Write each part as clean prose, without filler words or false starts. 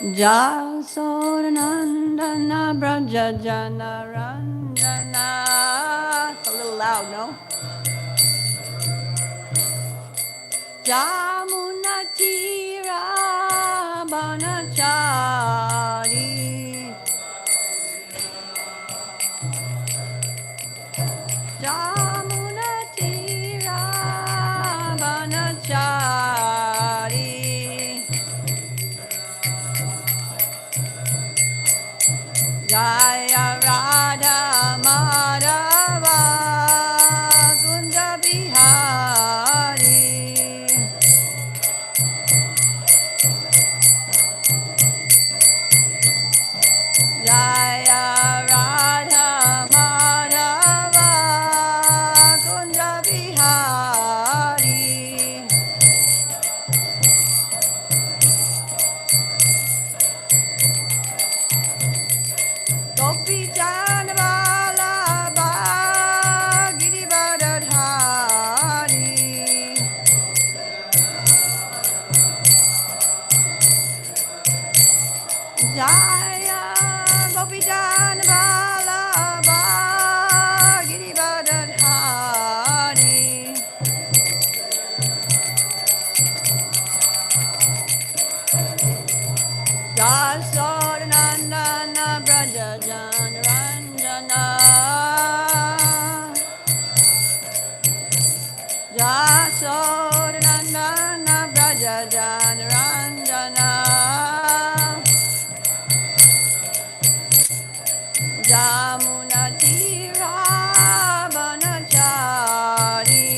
Jasodanandana Braja Jana Ranjana. A little loud, no? Jamunatira Banachari. Jamunatira Banachari. Jaya Radha Madhava Kunja Bihari. Jaya Radha Madhava Kunja Bihari. Gopi Janvala Giri Badadhari. Jaya Gopi Janvala Giri Badadhari. Jasodanandana Braja Jana Ranjana. Jasodanandana Braja Jana Ranjana. Jamunatira Banachari.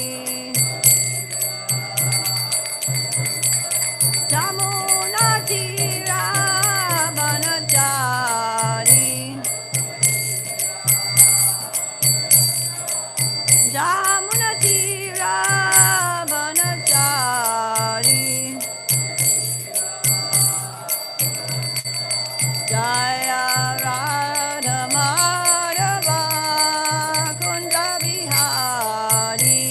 Jamunatira Banachari. Jamunatira Banachari. Jaya Radha Madhava Kunja Bihari.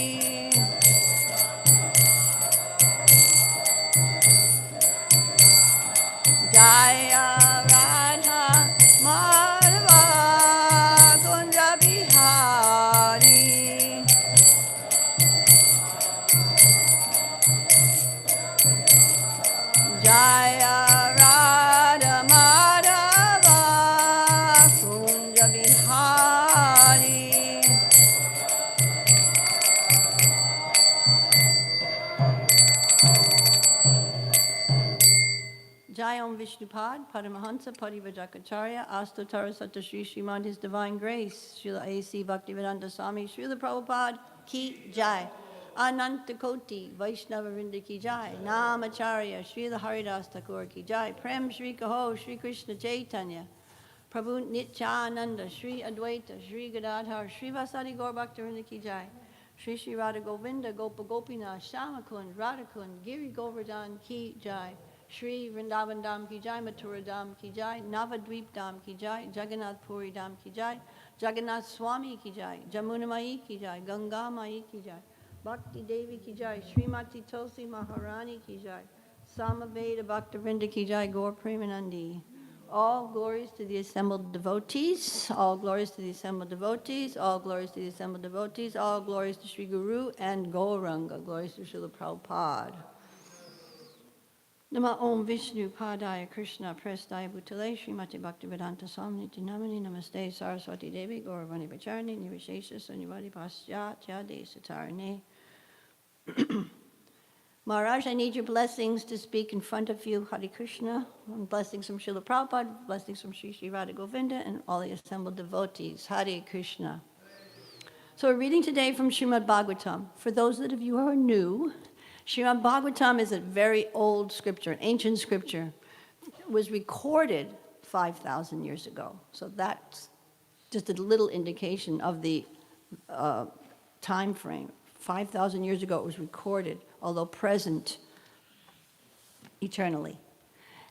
Jaya Radha Madhava Kunja Bihari. Jaya Radha Madhava Kunja Bihari. Jayam Vishnupad, Paramahansa, Parivajakacharya, Astotara Satashri Srimad, His Divine Grace, Srila A.C. Bhaktivedanta Swami, Srila Prabhupada, Ki Jai, Ananta Koti, Vaishnava Vrinda Ki Jai, Namacharya, Srila Haridas Thakur Ki Jai, Prem Shri Kaho, Shri Krishna Chaitanya, Prabhu Nityananda, Shri Advaita, Shri Gadadhar, Shri Vasadi Gaur Bhaktivinoda Ki Jai, Shri Shri Radha Govinda, Gopa Gopinath, Shamakund, Radhakund, Giri Govardhan Ki Jai, Shri Vrindavan Dham Ki Jai, Mathura Dham Ki Jai, Navadvip Dham Ki Jai, Jagannath Puri Dham Ki Jai, Jagannath Swami Ki Jai, Jamuna Mai Ki Jai, Ganga Mai Ki Jai, Bhakti Devi Ki Jai, Srimati Tulsi Maharani Ki Jai, Samaveda Bhaktivinoda Ki Jai, Gaur Premanandi. All glories to the assembled devotees, all glories to the assembled devotees, all glories to the assembled devotees, all glories to Sri Guru and Gauranga, glories to Srila Prabhupada. Nama Om Vishnu Padaya Krishna Prestaya Bhutale Srimati Bhaktivedanta Swami Namani Namaste Saraswati Devi Gauravani Vacharani Nivishesha Sanyavadi Pasyatya Desatarane. Maharaj, I need your blessings to speak in front of you, Hare Krishna. Blessings from Srila Prabhupada, blessings from Sri Sri Radha Govinda, and all the assembled devotees. Hare Krishna. So we're reading today from Srimad Bhāgavatam. For those of you who are new, Srimad Bhāgavatam is a very old scripture, an ancient scripture. It was recorded 5,000 years ago. So that's just a little indication of the time frame. 5,000 years ago it was recorded, although present eternally.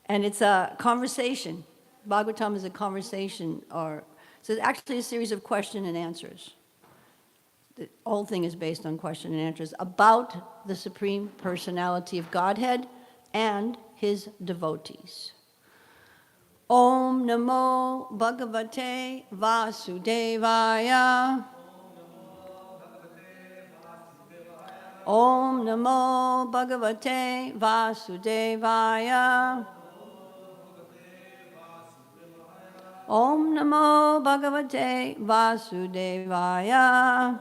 And it's a conversation. Bhagavatam is a conversation, so it's actually a series of question and answers. The whole thing is based on question and answers about the Supreme Personality of Godhead and his devotees. Om Namo Bhagavate Vasudevaya. Om Namo Bhagavate Vasudevaya. Om Namo Bhagavate Vasudevaya.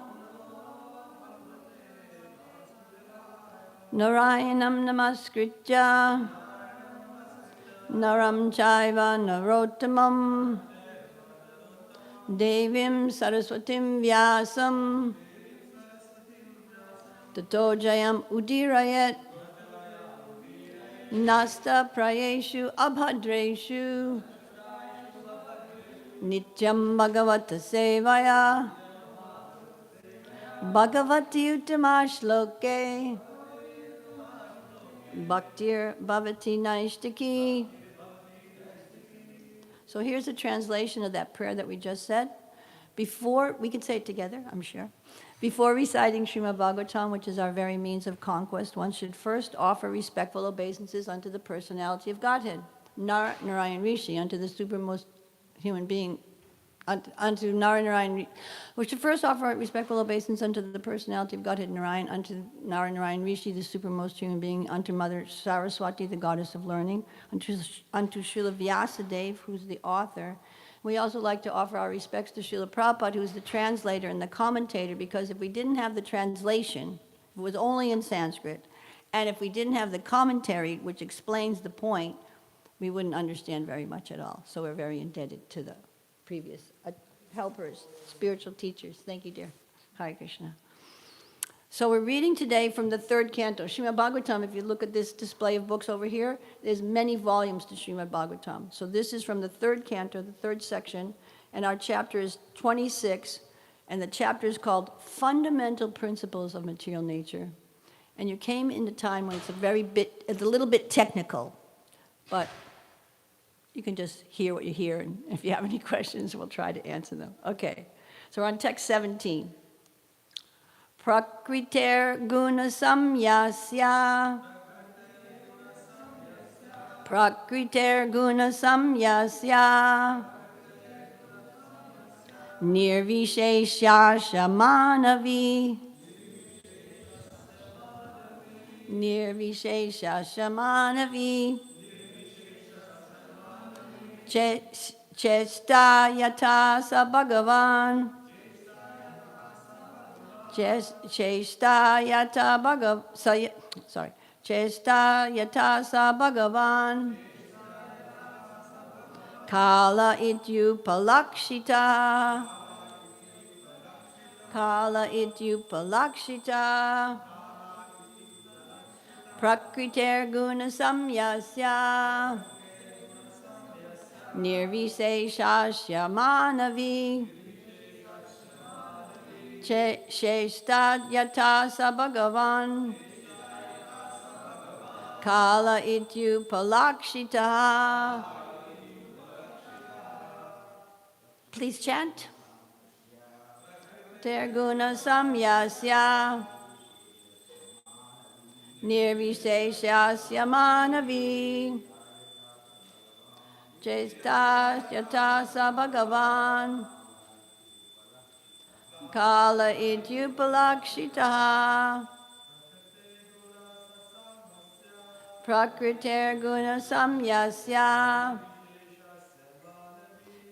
Narayanam Namaskritya Naram Chaiva Narottamam Devim Saraswatim Vyasam Tato Jayam Udirayat Nasta Prayeshu Abhadreshu Nityam Bhagavata Sevaya Bhagavati Uttamashloke Bhaktir Bhavati Naishtaki. So here's a translation of that prayer that we just said. Before, we can say it together, I'm sure. Before reciting Srimad Bhāgavatam, which is our very means of conquest, one should first offer respectful obeisances unto the personality of Godhead, Narayan Rishi, unto the supermost human being, unto Narayan. We should first offer respectful obeisance unto the personality of Godhead, Narayan, unto Narayan Rishi, the supermost human being, unto Mother Saraswati, the goddess of learning, unto Srila Vyasadeva, who's the author. We also like to offer our respects to Srila Prabhupada, who is the translator and the commentator, because if we didn't have the translation, if it was only in Sanskrit, and if we didn't have the commentary, which explains the point, we wouldn't understand very much at all. So we're very indebted to the previous helpers, spiritual teachers. Thank you, dear. Hare Krishna. So we're reading today from the third canto. Srimad Bhāgavatam, if you look at this display of books over here, there's many volumes to Srimad Bhāgavatam. So this is from the third canto, the third section, and our chapter is 26, and the chapter is called Fundamental Principles of Material Nature. And you came in a time when it's a little bit technical, but you can just hear what you hear, and if you have any questions, we'll try to answer them. Okay, so we're on text 17. Prakriter guna samyasya. Prakriter guna samyasya. Nirvishesha shamanavi. Nirvishesha shamanavi. Chesta yata sa bhagavan. Chesta yata sa bhagavan. Kala ityupalakshita. Kala ityupalakshita. Prakriter guna samyasya. Nirviseshasya manavi. Shestad yata sa bhagavan. Kala ityupalakshita. Please chant. Terguna samyasya. Nirviseshasya manavi. Chestad yata sa bhagavan. Kala ityupalakshita. Prakriter guna samyasya.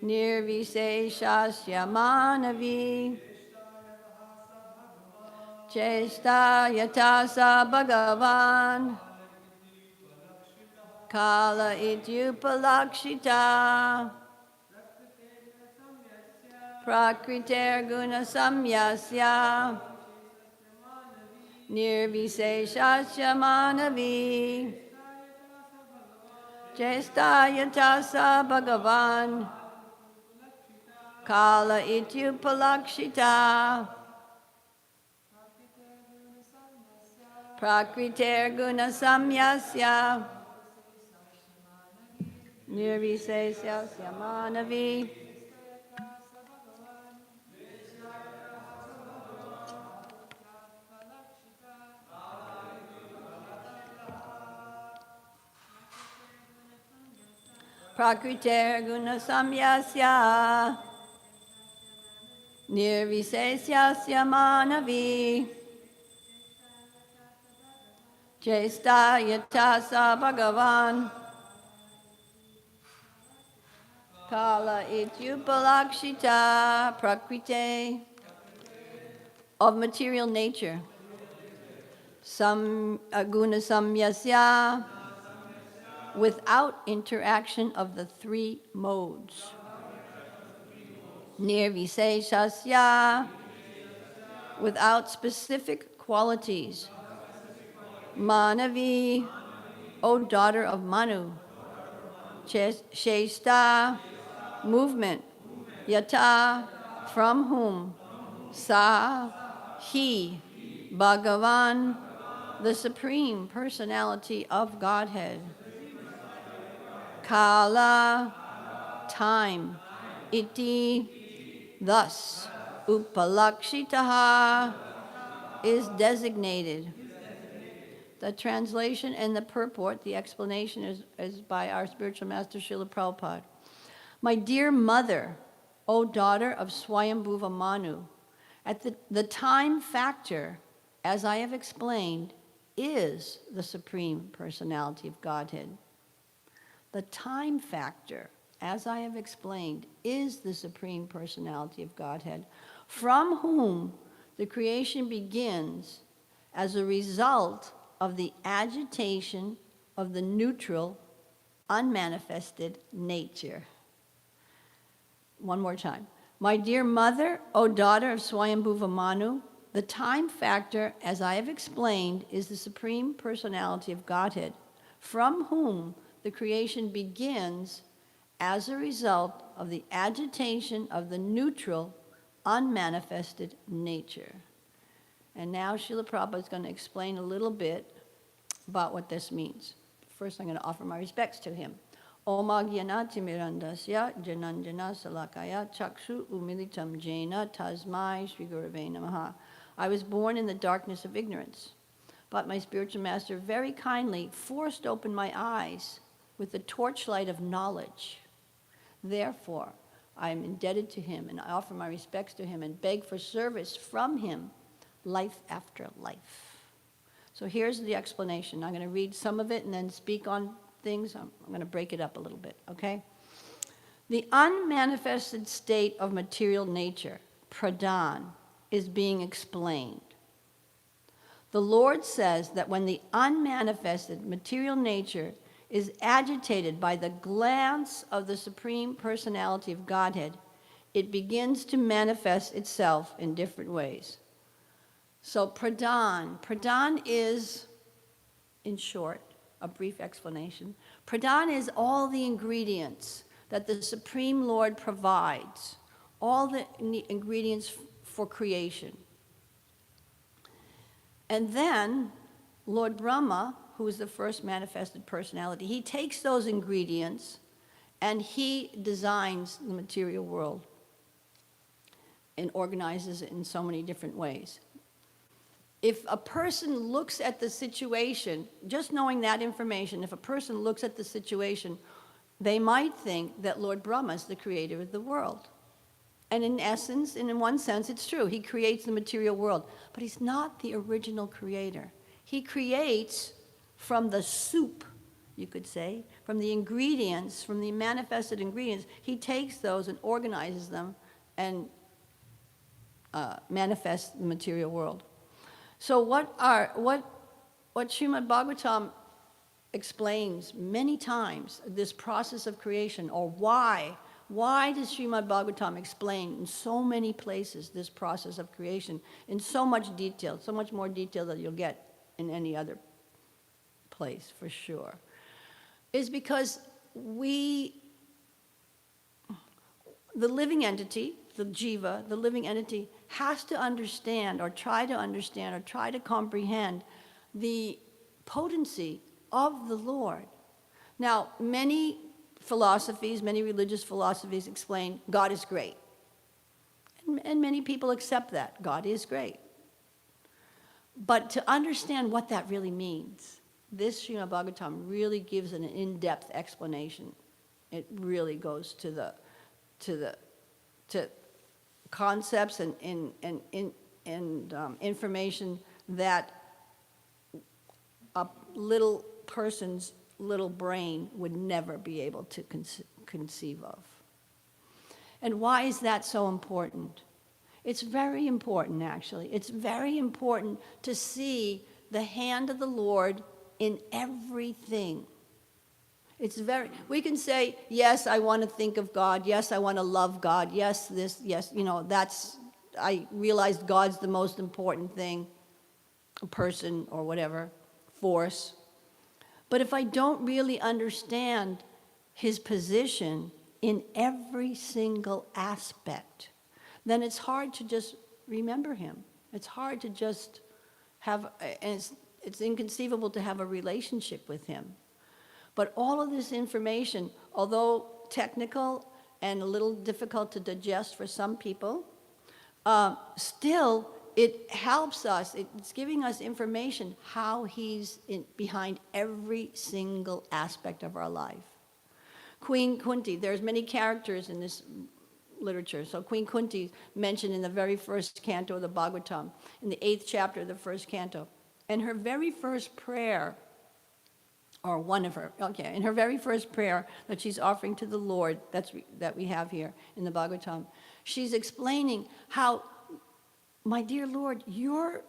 Nirviseshasya manavi. Chesta yata sa bhagavan. Kala ityupalakshita. Prakriter guna samyasya. Nirviseshasya manavi. Chesta yata sa bhagavan. Kala ityupalakshita. Prakriter guna samyasya. Nirviseshasya manavi. Prakriter guna samyasya nirvisesyasya manavi chesta yatasa bhagavan kala ityupalakshita prakrite of material nature. Guna samyasya without interaction of the three modes. Nirviseshasya without specific qualities. Manavi, O daughter of Manu. Shesta, movement. Yata, from whom. Sa, he. Bhagavan, the Supreme Personality of Godhead. Kala, time. Iti, thus. Upalakshitaha is designated. The translation and the purport, the explanation is by our spiritual master Srila Prabhupada. My dear mother, O daughter of Swayambhuva Manu, at the time factor, as I have explained, is the Supreme Personality of Godhead. The time factor, as I have explained, is the Supreme Personality of Godhead, from whom the creation begins as a result of the agitation of the neutral, unmanifested nature. One more time. My dear mother, O daughter of Swayambhuva Manu, the time factor, as I have explained, is the Supreme Personality of Godhead, from whom the creation begins as a result of the agitation of the neutral, unmanifested nature. And now Srila Prabhupada is going to explain a little bit about what this means. First, I'm going to offer my respects to him. Om Agyanatimirandasya Jananjana Salakaya Chakshu Umilitam Jena Tasmai Sri Gurave Namaha. I was born in the darkness of ignorance, but my spiritual master very kindly forced open my eyes with the torchlight of knowledge. Therefore, I am indebted to him, and I offer my respects to him and beg for service from him, life after life. So here's the explanation. I'm going to read some of it and then speak on things. I'm going to break it up a little bit, okay? The unmanifested state of material nature, pradhan, is being explained. The Lord says that when the unmanifested material nature is agitated by the glance of the Supreme Personality of Godhead, it begins to manifest itself in different ways. So pradhan is, in short, a brief explanation. Pradhan is all the ingredients that the Supreme Lord provides, all the ingredients for creation. And then Lord Brahma, who is the first manifested personality, he takes those ingredients and he designs the material world and organizes it in so many different ways. If a person looks at the situation, just knowing that information, if a person looks at the situation, they might think that Lord Brahma is the creator of the world. And in essence, and in one sense, it's true. He creates the material world. But he's not the original creator. He creates from the soup, you could say, from the ingredients, from the manifested ingredients. He takes those and organizes them and manifests the material world. So what Srimad Bhāgavatam explains many times, this process of creation, or why does Srimad Bhāgavatam explain in so many places this process of creation in so much detail, so much more detail than you'll get in any other place, for sure, is because the living entity, the jiva, the living entity, has to understand or try to comprehend the potency of the Lord. Now, many philosophies, many religious philosophies explain God is great. And many people accept that. God is great. But to understand what that really means, this Srimad Bhāgavatam really gives an in-depth explanation. It really goes to concepts and information that a little person's little brain would never be able to conceive of. And why is that so important? It's very important, actually. It's very important to see the hand of the Lord in everything. We can say, yes, I want to think of God. Yes, I want to love God. Yes, this, yes, I realized God's the most important thing, a person or whatever, force. But if I don't really understand his position in every single aspect, then it's hard to just remember him. It's hard to just have, and it's inconceivable to have a relationship with him. But all of this information, although technical and a little difficult to digest for some people, still it helps us. It's giving us information how he's behind every single aspect of our life. Queen Kunti, there's many characters in this literature. So Queen Kunti mentioned in the very first canto of the Bhāgavatam, in the 8th chapter of the first canto. And her very first prayer, or one of her, in her very first prayer that she's offering to the Lord, that we have here in the Bhāgavatam, she's explaining how, my dear Lord, you're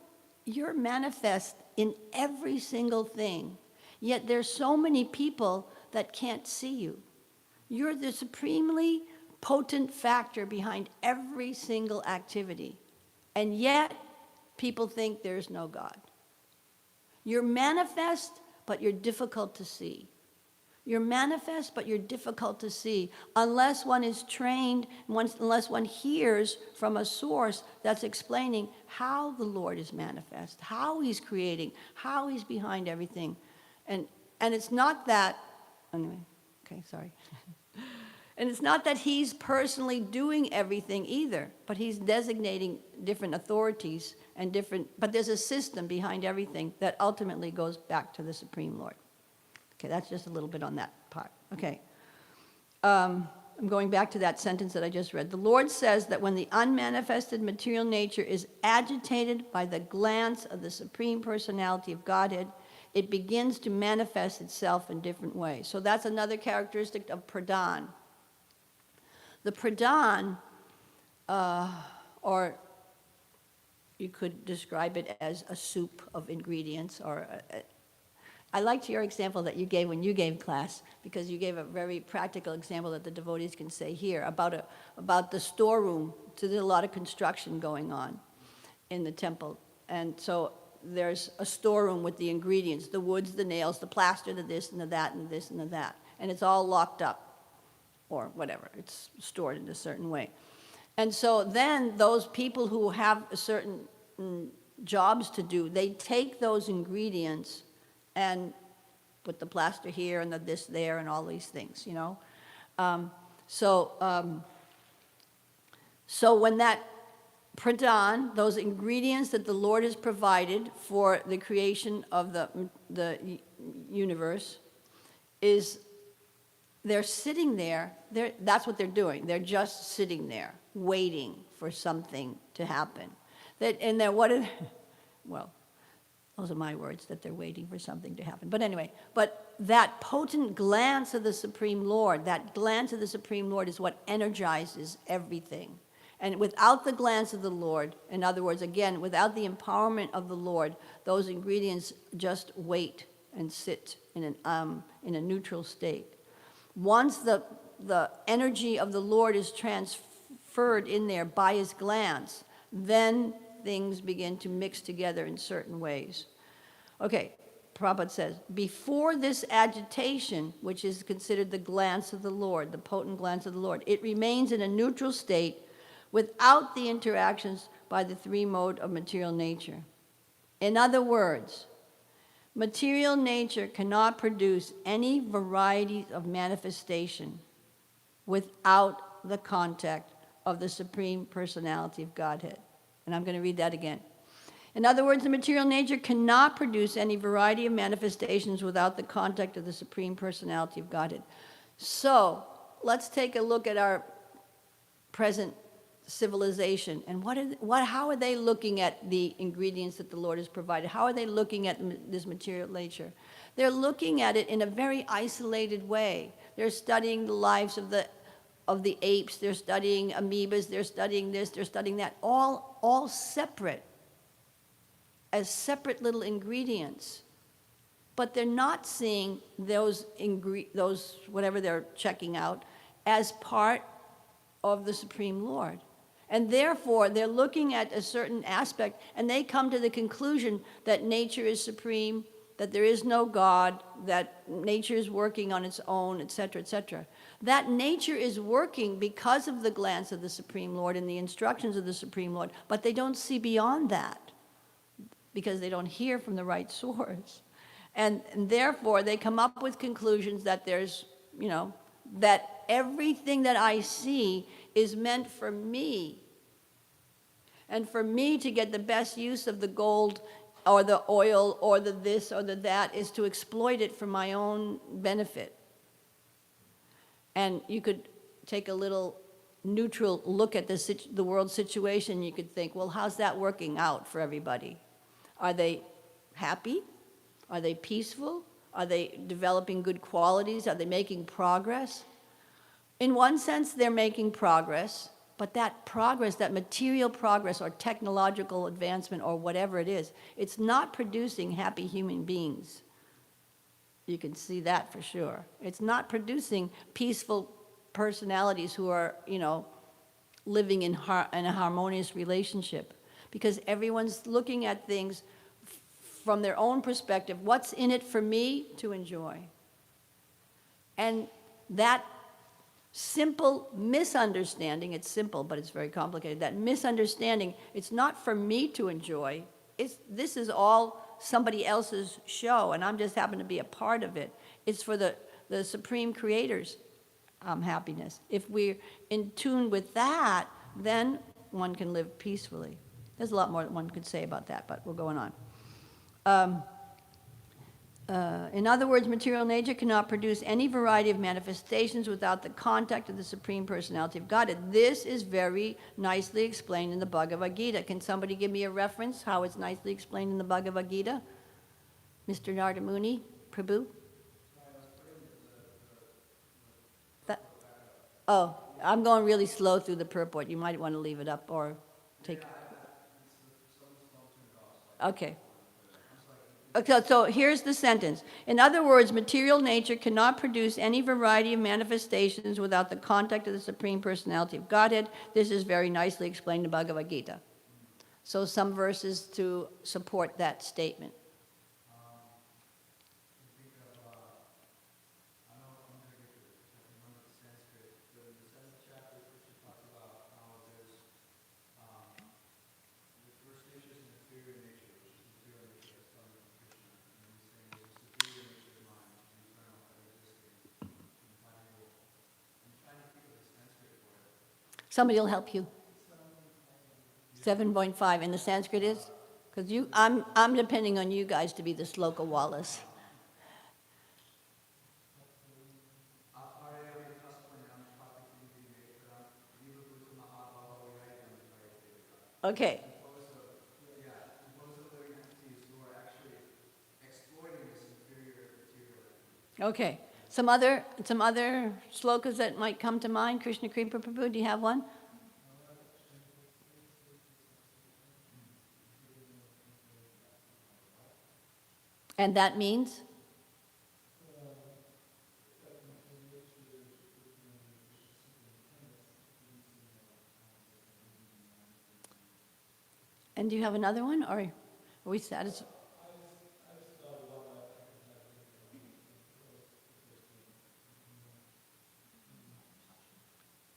manifest in every single thing, yet there's so many people that can't see you. You're the supremely potent factor behind every single activity, and yet people think there's no God. You're manifest, but you're difficult to see. You're manifest, but you're difficult to see unless one is trained, unless one hears from a source that's explaining how the Lord is manifest, how he's creating, how he's behind everything. And it's not that, anyway, okay, sorry. And it's not that he's personally doing everything either, but he's designating different authorities and but there's a system behind everything that ultimately goes back to the Supreme Lord. Okay, that's just a little bit on that part. Okay. I'm going back to that sentence that I just read. The Lord says that when the unmanifested material nature is agitated by the glance of the Supreme Personality of Godhead, it begins to manifest itself in different ways. So that's another characteristic of pradhan. The pradhan, or you could describe it as a soup of ingredients, or I liked your example that you gave when you gave class, because you gave a very practical example that the devotees can say here about the storeroom. So there's a lot of construction going on in the temple, and so there's a storeroom with the ingredients, the woods, the nails, the plaster, the this and the that and this and the that, and it's all locked up, or whatever, it's stored in a certain way. And so then those people who have certain jobs to do, they take those ingredients and put the plaster here and the this there and all these things, So when that pradhan, those ingredients that the Lord has provided for the creation of the universe, they're sitting there, that's what they're doing. They're just sitting there, waiting for something to happen. Well, those are my words, that they're waiting for something to happen. But anyway, that potent glance of the Supreme Lord, is what energizes everything. And without the glance of the Lord, in other words, again, without the empowerment of the Lord, those ingredients just wait and sit in a neutral state. Once the energy of the Lord is transferred in there by his glance, then things begin to mix together in certain ways. Okay, Prabhupada says, before this agitation, which is considered the glance of the Lord, the potent glance of the Lord, it remains in a neutral state without the interactions by the three mode of material nature. In other words, material nature cannot produce any variety of manifestation without the contact of the Supreme Personality of Godhead. And I'm going to read that again. In other words, the material nature cannot produce any variety of manifestations without the contact of the Supreme Personality of Godhead. So, let's take a look at our present civilization and how are they looking at the ingredients that the Lord has provided? How are they looking at this material nature? They're looking at it in a very isolated way. They're studying the lives of the apes. They're studying amoebas. They're studying this. They're studying that. All separate, as separate little ingredients. But they're not seeing those whatever they're checking out as part of the Supreme Lord. And therefore, they're looking at a certain aspect, and they come to the conclusion that nature is supreme, that there is no God, that nature is working on its own, etc., etc. That nature is working because of the glance of the Supreme Lord and the instructions of the Supreme Lord, but they don't see beyond that because they don't hear from the right source. And therefore, they come up with conclusions that there's, that everything that I see is meant for me. And for me to get the best use of the gold or the oil or the this or the that is to exploit it for my own benefit. And you could take a little neutral look at the world situation. You could think, well, how's that working out for everybody? Are they happy? Are they peaceful? Are they developing good qualities? Are they making progress? In one sense, they're making progress, but that progress, that material progress or technological advancement or whatever it is, it's not producing happy human beings. You can see that for sure. It's not producing peaceful personalities who are, living in a harmonious relationship, because everyone's looking at things from their own perspective. What's in it for me to enjoy? And that simple misunderstanding, it's simple, but it's very complicated, that misunderstanding, it's not for me to enjoy, this is all somebody else's show, and I'm just happen to be a part of it. It's for the Supreme Creator's happiness. If we're in tune with that, then one can live peacefully. There's a lot more that one could say about that, but we're going on. In other words, material nature cannot produce any variety of manifestations without the contact of the Supreme Personality of Godhead. This is very nicely explained in the Bhagavad Gita. Can somebody give me a reference how it's nicely explained in the Bhagavad Gita? Mr. Nardamuni, Prabhu? Oh, I'm going really slow through the purport. You might want to leave it up or take... Okay. Okay, so here's the sentence. In other words, material nature cannot produce any variety of manifestations without the contact of the Supreme Personality of Godhead. This is very nicely explained in Bhagavad Gita. So some verses to support that statement. Somebody will help you. 7.5, and the Sanskrit is? Because I'm depending on you guys to be the Sloka Wallace. Okay. Okay. Some other slokas that might come to mind? Krishna Kripa Prabhu, do you have one? And that means? And do you have another one, or are we satisfied?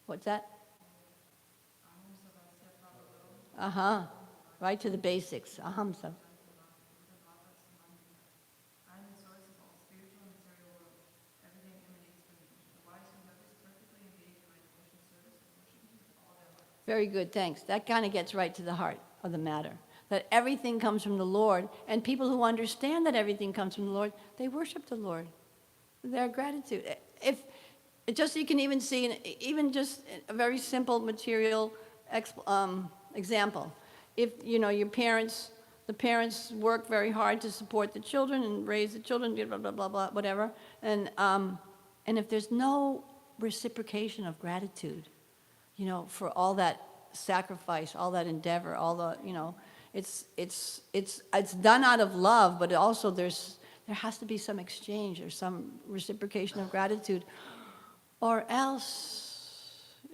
What's that? Right to the basics. Ahamsa. Very good, thanks. That kind of gets right to the heart of the matter. That everything comes from the Lord, and people who understand that everything comes from the Lord, they worship the Lord. Their gratitude. It just, you can even see, even just a very simple material example. If, your parents, the parents work very hard to support the children and raise the children, blah, blah, blah, blah, whatever. And if there's no reciprocation of gratitude, for all that sacrifice, all that endeavor, all the, it's done out of love, but also there has to be some exchange or some reciprocation of gratitude, or else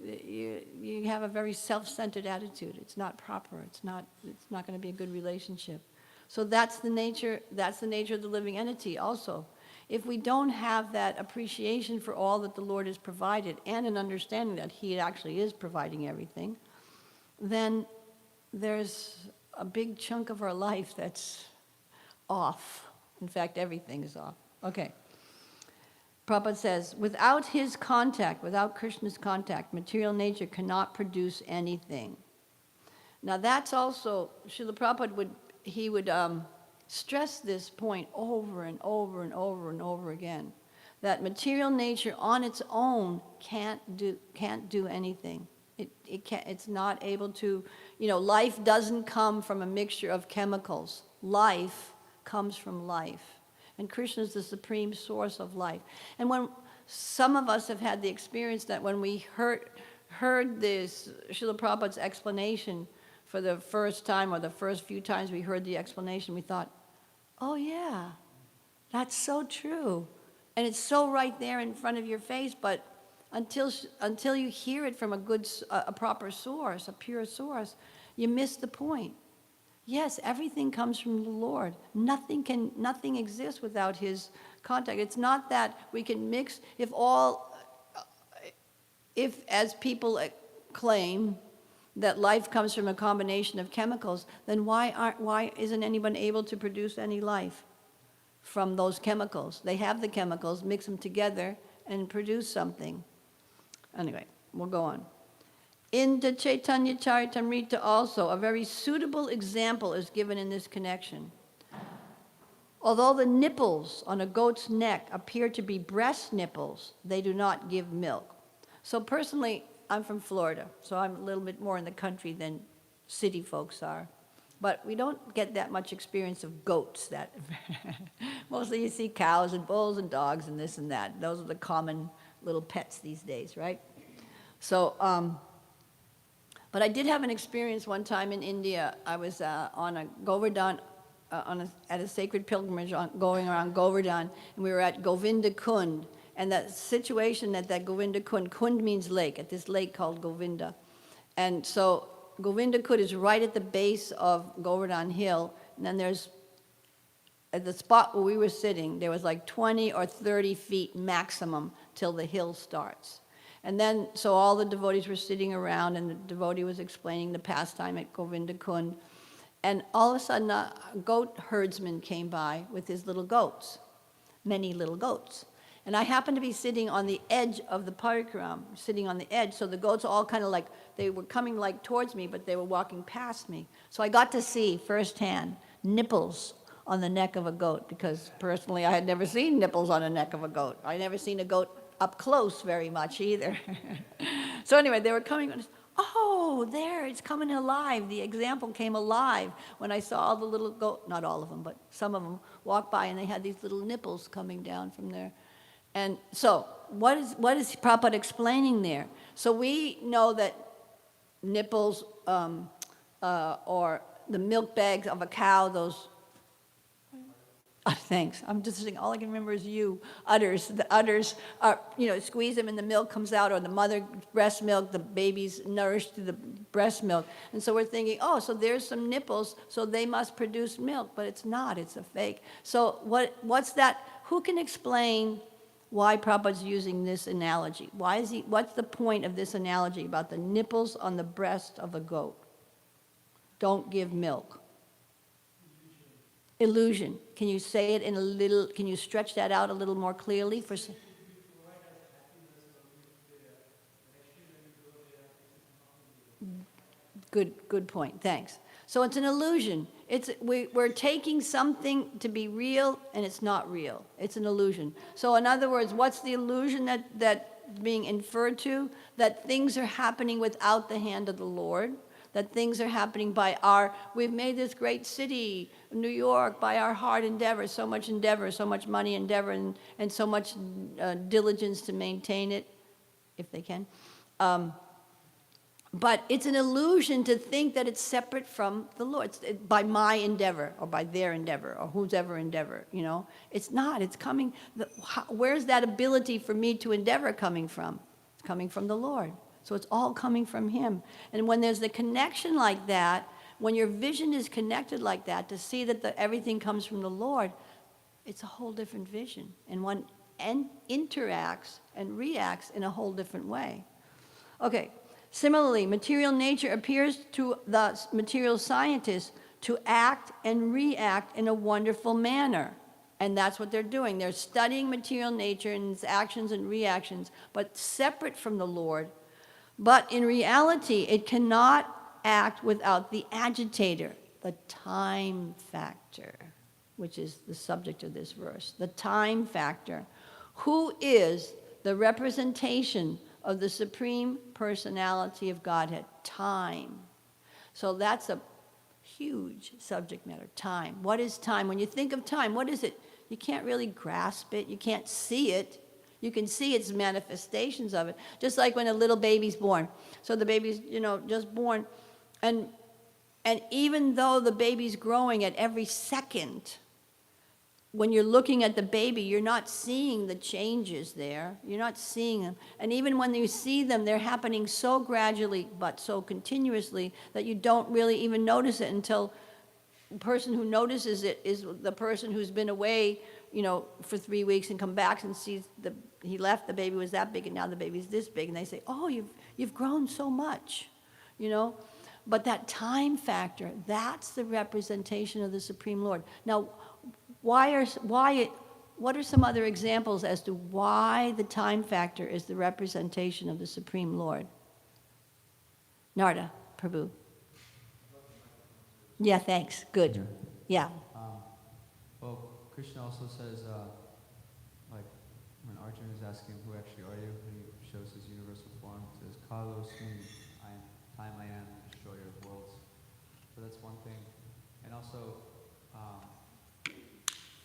you have a very self-centered attitude. It's not proper. It's not going to be a good relationship. So that's the nature of the living entity also. If we don't have that appreciation for all that the Lord has provided and an understanding that He actually is providing everything, then there's a big chunk of our life that's off. In fact, everything is off. Okay. Prabhupada says, without his contact, without Krishna's contact, material nature cannot produce anything. Now that's also, Srila Prabhupada would stress this point over and over and over and over again, that material nature on its own can't do anything. It's not able to, life doesn't come from a mixture of chemicals. Life comes from life. And Krishna is the supreme source of life. And when some of us have had the experience that when we heard this Srila Prabhupada's explanation for the first time, or the first few times we heard the explanation, we thought, oh yeah, that's so true. And it's so right there in front of your face, but until you hear it from a proper source, a pure source, you miss the point. Yes, everything comes from the Lord. Nothing exists without His contact. It's not that we can mix, if as people claim that life comes from a combination of chemicals, then why isn't anyone able to produce any life from those chemicals? They have the chemicals, mix them together, and produce something. Anyway, we'll go on. In the Chaitanya Charitamrita also, a very suitable example is given in this connection. Although the nipples on a goat's neck appear to be breast nipples, they do not give milk. So personally, I'm from Florida, so I'm a little bit more in the country than city folks are. But we don't get that much experience of goats. Mostly you see cows and bulls and dogs and this and that. Those are the common little pets these days, right? So, but I did have an experience one time in India. I was on a Govardhan, at a sacred pilgrimage going around Govardhan, and we were at Govinda Kund. And that situation at that Govinda Kund means lake, at this lake called Govinda. And so Govinda Kund is right at the base of Govardhan Hill, and then there's, at the spot where we were sitting, there was like 20 or 30 feet maximum till the hill starts. And then, so all the devotees were sitting around, and the devotee was explaining the pastime at Govinda Kund. And all of a sudden, a goat herdsman came by with his little goats, many little goats. And I happened to be sitting on the edge of the parikram, sitting on the edge, so the goats all kind of like, they were coming like towards me, but they were walking past me. So I got to see firsthand nipples on the neck of a goat, because personally I had never seen nipples on the neck of a goat. I never seen a goat up close very much either. So anyway, they were coming, oh, there, it's coming alive. The example came alive when I saw all the little goat, not all of them, but some of them walk by, and they had these little nipples coming down from there. And so what is Prabhupada explaining there? So we know that nipples or the milk bags of a cow, those, thanks, I'm just saying, all I can remember is udders. The udders are, squeeze them and the milk comes out, or the mother breast milk, the baby's nourished through the breast milk. And so we're thinking, oh, so there's some nipples, so they must produce milk, but it's not, it's a fake. So what's that? Who can explain why Prabhupada's using this analogy? What's the point of this analogy about the nipples on the breast of a goat? Don't give milk. Illusion. Can you say it can you stretch that out a little more clearly? Good point, thanks. So it's an illusion. We're taking something to be real, and it's not real. It's an illusion. So in other words, what's the illusion that being inferred to, that things are happening without the hand of the Lord, that things are happening by we've made this great city, New York, by our hard endeavor, so much money endeavor, and so much diligence to maintain it, if they can. But it's an illusion to think that it's separate from the Lord, by my endeavor, or by their endeavor, or whose ever endeavor, It's not, it's coming, where's that ability for me to endeavor coming from? It's coming from the Lord. So it's all coming from Him. And when there's the connection like that, when your vision is connected like that, to see that everything comes from the Lord, it's a whole different vision. And one interacts and reacts in a whole different way. Okay. Similarly, material nature appears to the material scientists to act and react in a wonderful manner. And that's what they're doing. They're studying material nature and its actions and reactions, but separate from the Lord. But in reality, it cannot act without the agitator, the time factor, which is the subject of this verse. The time factor, who is the representation of the Supreme Personality of Godhead, time. So that's a huge subject matter, time. What is time? When you think of time, what is it? You can't really grasp it. You can't see it. You can see its manifestations of it. Just like when a little baby's born. So the baby's, just born. And even though the baby's growing at every second, when you're looking at the baby, you're not seeing the changes there. You're not seeing them. And even when you see them, they're happening so gradually, but so continuously, that you don't really even notice it until the person who notices it is the person who's been away, for 3 weeks and come back and sees he left, the baby was that big, and now the baby's this big. And they say, oh, you've grown so much, But that time factor, that's the representation of the Supreme Lord. Now, what are some other examples as to why the time factor is the representation of the Supreme Lord? Nanda, Prabhu. Yeah, thanks. Good. Yeah. Well, Krishna also says, like when Arjuna is asking, who actually are you? And he shows his universal form. He says, Kalos me, time I am, destroyer of worlds. So that's one thing. And also,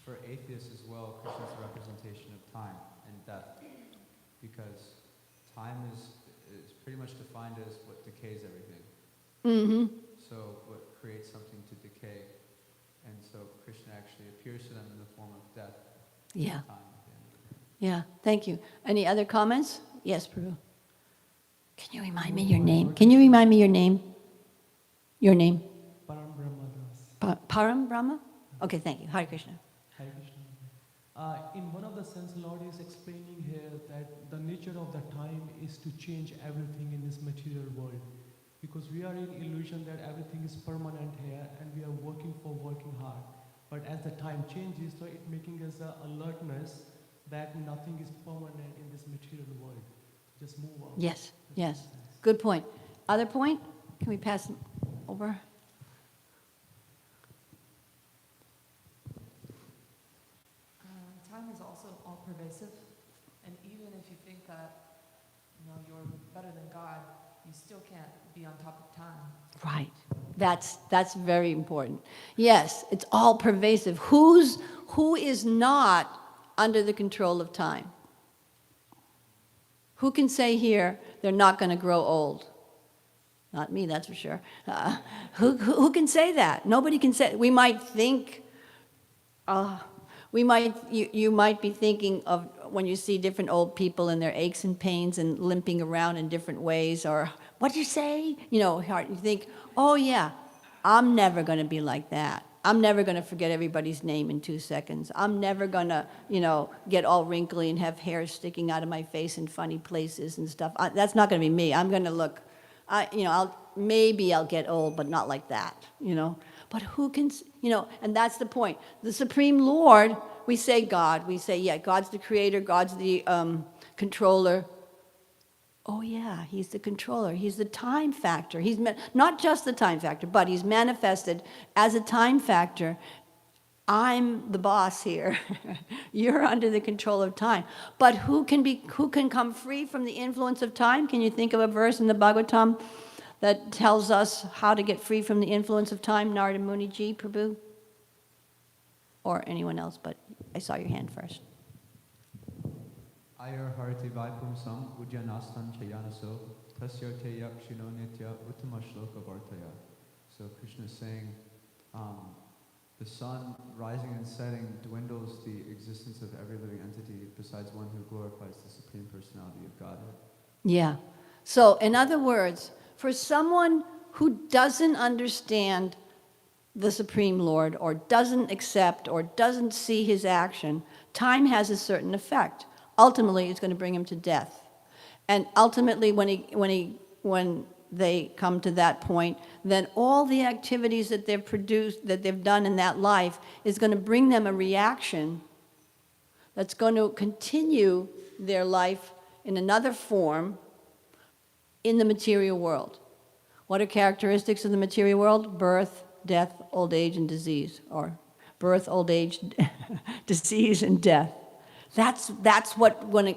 for atheists as well, Krishna is a representation of time and death, because time is pretty much defined as what decays everything. Mm-hmm. So what creates something to decay, and so Krishna actually appears to them in the form of death. Yeah. Time. Yeah. Thank you. Any other comments? Yes, Prabhu. Can you remind me your name? Can you remind me your name? Your name? Param Brahma Das. Param Brahma? Okay, thank you. Hare Krishna. Hare Krishna. In one of the sense, Lord is explaining here that the nature of the time is to change everything in this material world. Because we are in illusion that everything is permanent here and we are working hard. But as the time changes, so it making us alertness that nothing is permanent in this material world. Just move on. Yes, yes. Good point. Other point? Can we pass over? Time is also all-pervasive, and even if you think that you're better than God, you still can't be on top of time. Right. That's very important. Yes, it's all pervasive. Who is not under the control of time? Who can say here they're not going to grow old? Not me, that's for sure. Who can say that? Nobody can say. We might think. You might be thinking of when you see different old people and their aches and pains and limping around in different ways, or what do you say? You think, oh yeah, I'm never going to be like that. I'm never going to forget everybody's name in 2 seconds. I'm never going to, get all wrinkly and have hair sticking out of my face in funny places and stuff. That's not going to be me. I'm going to look, maybe I'll get old, but not like that, But who can, and that's the point. The Supreme Lord, we say God. We say, yeah, God's the creator, God's the controller. Oh yeah, he's the controller. He's the time factor. He's not just the time factor, but he's manifested as a time factor I'm the boss here. You're under the control of time. But who can come free from the influence of time? Can you think of a verse in the Bhāgavatam that tells us how to get free from the influence of time? Narada Muni Ji, Prabhu? Or anyone else, but I saw your hand first. Ayar harati vaipumsam ujyanastan chayanaso tasyarte yakshino nitya uttama shloka vartaya. So Krishna is saying, the sun rising and setting dwindles the existence of every living entity besides one who glorifies the Supreme Personality of Godhead. Yeah. So, in other words, for someone who doesn't understand the Supreme Lord or doesn't accept or doesn't see his action, time has a certain effect. Ultimately, it's going to bring him to death. And ultimately, when they come to that point, then all the activities that they've produced, that they've done in that life, is going to bring them a reaction that's going to continue their life in another form in the material world. What are characteristics of the material world? Birth, death, old age, and disease. Or birth, old age, disease, and death. That's what one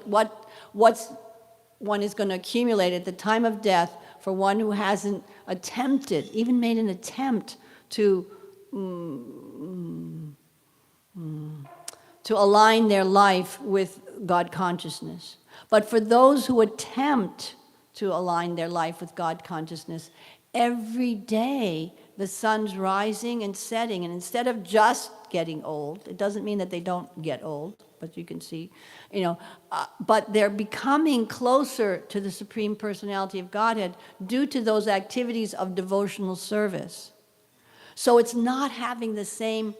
is going to accumulate at the time of death for one who hasn't attempted, even made an attempt to align their life with God consciousness. But for those who attempt to align their life with God consciousness, every day the sun's rising and setting, and instead of just getting old, it doesn't mean that they don't get old, but you can see, but they're becoming closer to the Supreme Personality of Godhead due to those activities of devotional service. So it's not having the same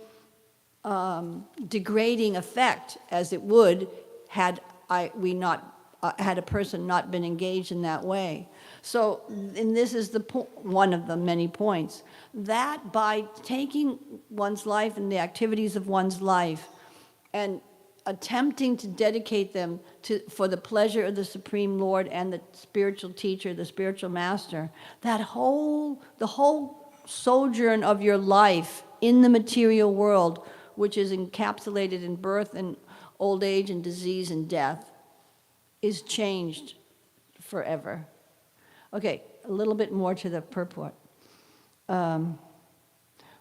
degrading effect as it would had a person not been engaged in that way. So, and this is one of the many points, that by taking one's life and the activities of one's life and attempting to dedicate them for the pleasure of the Supreme Lord and the spiritual teacher, the spiritual master, the whole sojourn of your life in the material world, which is encapsulated in birth and old age and disease and death, is changed forever. Okay, a little bit more to the purport.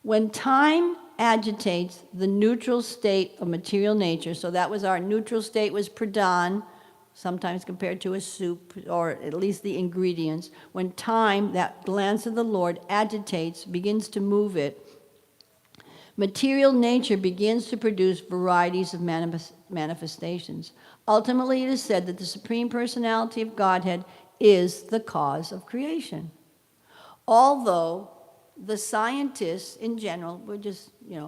When time agitates the neutral state of material nature, so that was our neutral state was pradhan, sometimes compared to a soup, or at least the ingredients. When time, that glance of the Lord, agitates, begins to move it, material nature begins to produce varieties of manifestations. Ultimately, it is said that the Supreme Personality of Godhead is the cause of creation. Although the scientists in general,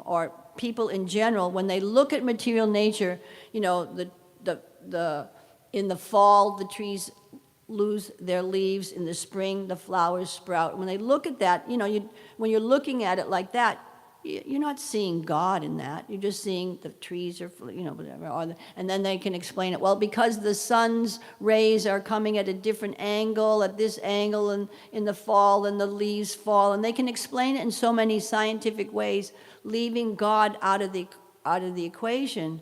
or people in general, when they look at material nature, in the fall, the trees lose their leaves. In the spring, the flowers sprout. When they look at that, when you're looking at it like that, you're not seeing God in that. You're just seeing the trees or, whatever. And then they can explain it. Well, because the sun's rays are coming at a different angle, at this angle, and in the fall, and the leaves fall. And they can explain it in so many scientific ways, leaving God out of the equation.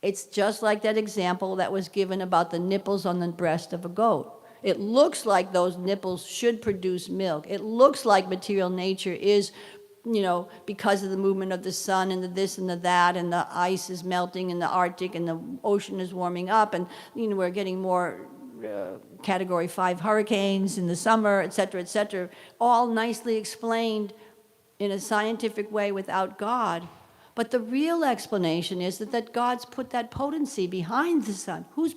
It's just like that example that was given about the nipples on the breast of a goat. It looks like those nipples should produce milk. It looks like material nature is, because of the movement of the sun and the this and the that, and the ice is melting in the Arctic and the ocean is warming up, and we're getting more Category 5 hurricanes in the summer, et cetera, all nicely explained in a scientific way without God. But the real explanation is that God's put that potency behind the sun. Who's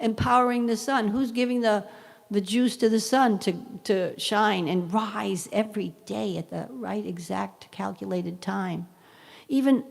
empowering the sun? Who's giving the juice to the sun to shine and rise every day at the right exact calculated time? Even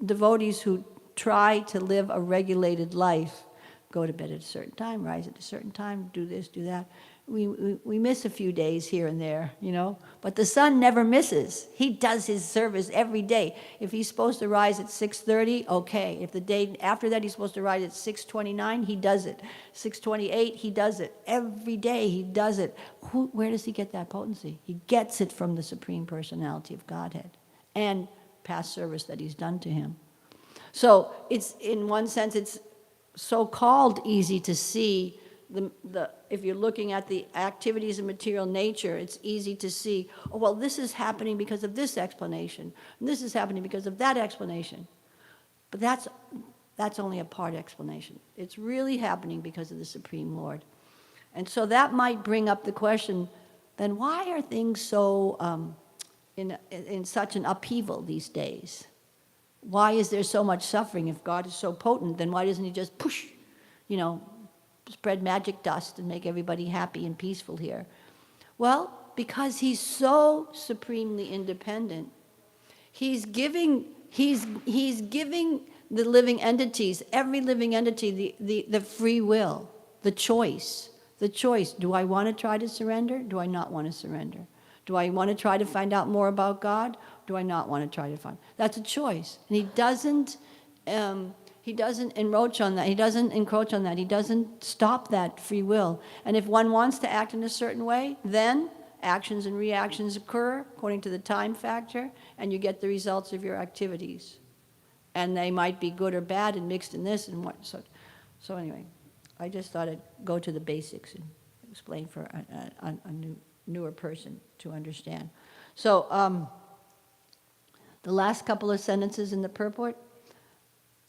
devotees who try to live a regulated life, go to bed at a certain time, rise at a certain time, do this, do that. we miss a few days here and there, you know, but the sun never misses. He does his service every day. If he's supposed to rise at 6:30, okay. If the day after that he's supposed to rise at 6:29, he does it. 6:28, he does it. Every day he does it. Where does he get that potency? He gets it from the Supreme Personality of Godhead and past service that he's done to him. So it's, in one sense, it's so-called easy to see if you're looking at the activities of material nature, it's easy to see, oh, well, this is happening because of this explanation, and this is happening because of that explanation. But that's only a part explanation. It's really happening because of the Supreme Lord. And so that might bring up the question, then why are things so in such an upheaval these days? Why is there so much suffering? If God is so potent, then why doesn't he just push, you know, spread magic dust and make everybody happy and peaceful here? Well, because he's so supremely independent, he's giving the living entities, every living entity, the free will, the choice. Do I want to try to surrender? Do I not want to surrender? Do I want to try to find out more about God? Do I not want to try to find? That's a choice. And he doesn't encroach on that. He doesn't encroach on that. He doesn't stop that free will. And if one wants to act in a certain way, then actions and reactions occur according to the time factor, and you get the results of your activities. And they might be good or bad and mixed in this and what. So anyway, I just thought I'd go to the basics and explain for a newer person to understand. So the last couple of sentences in the purport.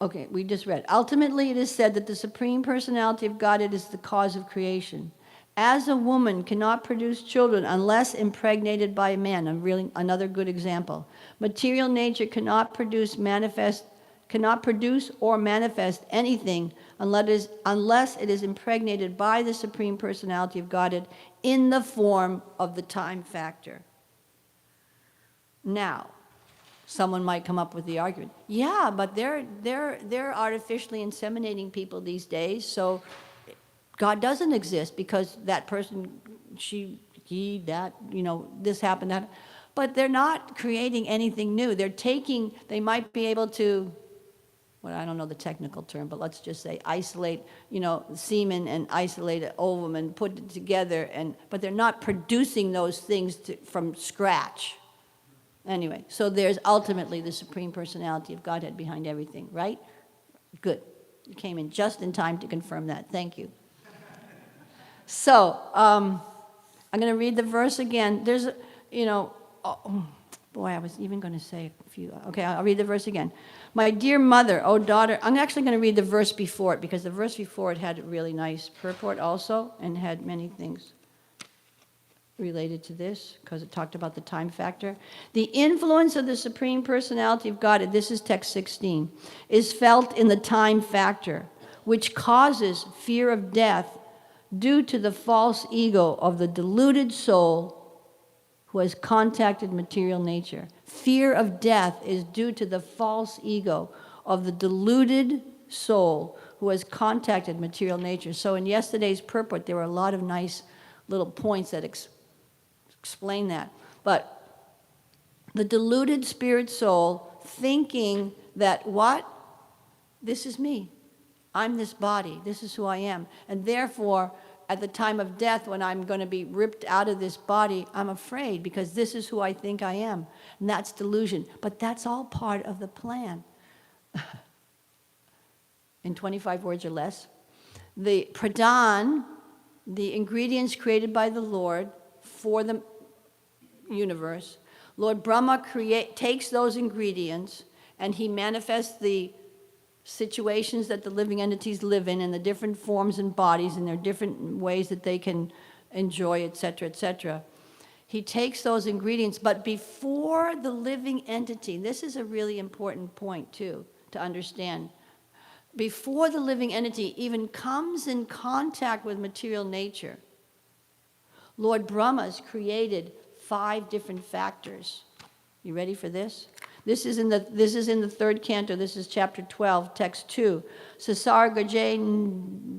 Okay, we just read. Ultimately, it is said that the Supreme Personality of Godhead is the cause of creation. As a woman cannot produce children unless impregnated by a man, another good example. Material nature cannot produce or manifest anything unless it is impregnated by the Supreme Personality of Godhead in the form of the time factor. Now, someone might come up with the argument, yeah, but they're artificially inseminating people these days, so God doesn't exist because that person, that, you know, this happened, that. But they're not creating anything new. They might be able to, well, I don't know the technical term, but let's just say isolate, you know, semen and isolate an ovum and put it together, but they're not producing those things from scratch. Anyway, so there's ultimately the Supreme Personality of Godhead behind everything, right? Good. You came in just in time to confirm that. Thank you. So, I'm going to read the verse again. There's, you know, oh, boy, I was even going to say a few. Okay, I'll read the verse again. My dear mother, oh daughter, I'm actually going to read the verse before it because the verse before it had a really nice purport also and had many things related to this because it talked about the time factor. The influence of the Supreme Personality of God, this is text 16, is felt in the time factor, which causes fear of death due to the false ego of the deluded soul who has contacted material nature. Fear of death is due to the false ego of the deluded soul who has contacted material nature. So in yesterday's purport, there were a lot of nice little points that explain that. But the deluded spirit soul thinking that what? This is me. I'm this body. This is who I am. And therefore, at the time of death, when I'm going to be ripped out of this body, I'm afraid because this is who I think I am. And that's delusion. But that's all part of the plan. In 25 words or less, the pradhan, the ingredients created by the Lord for the universe, Lord Brahma takes those ingredients and he manifests the situations that the living entities live in the different forms and bodies and their different ways that they can enjoy, etc., etc. He takes those ingredients, but before the living entity, this is a really important point too to understand, before the living entity even comes in contact with material nature, Lord Brahma's created 5 different factors. You ready for this? This is in the third canto. This is chapter 12, text 2. Sasargaje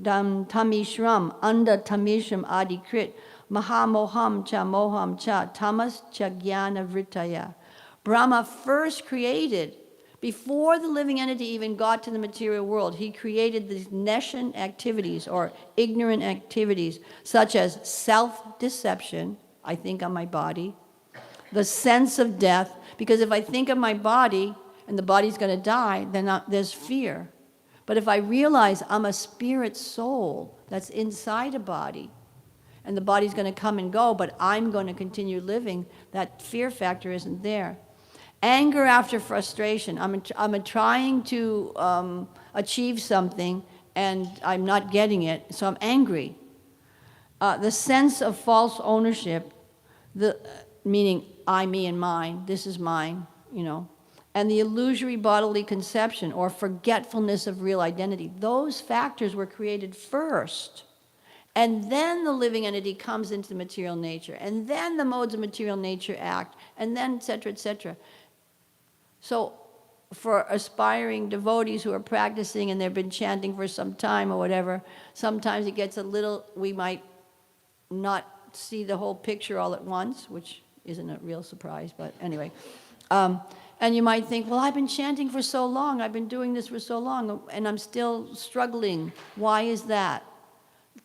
dam tamishram anda tamishram adikrit mahamoham cha tamas cha jnana vritaya. Brahma first created, before the living entity even got to the material world, he created these nescient activities or ignorant activities such as self-deception, I think on my body, the sense of death, because if I think of my body and the body's going to die, then there's fear. But if I realize I'm a spirit soul that's inside a body, and the body's going to come and go, but I'm going to continue living, that fear factor isn't there. Anger after frustration. I'm trying to achieve something, and I'm not getting it, so I'm angry. The sense of false ownership, meaning I, me, and mine, this is mine, and the illusory bodily conception or forgetfulness of real identity. Those factors were created first. And then the living entity comes into the material nature, and then the modes of material nature act, and then et cetera, et cetera. So for aspiring devotees who are practicing and they've been chanting for some time or whatever, sometimes it gets we might not see the whole picture all at once, which isn't a real surprise, but anyway. And you might think, well, I've been chanting for so long, I've been doing this for so long, and I'm still struggling. Why is that?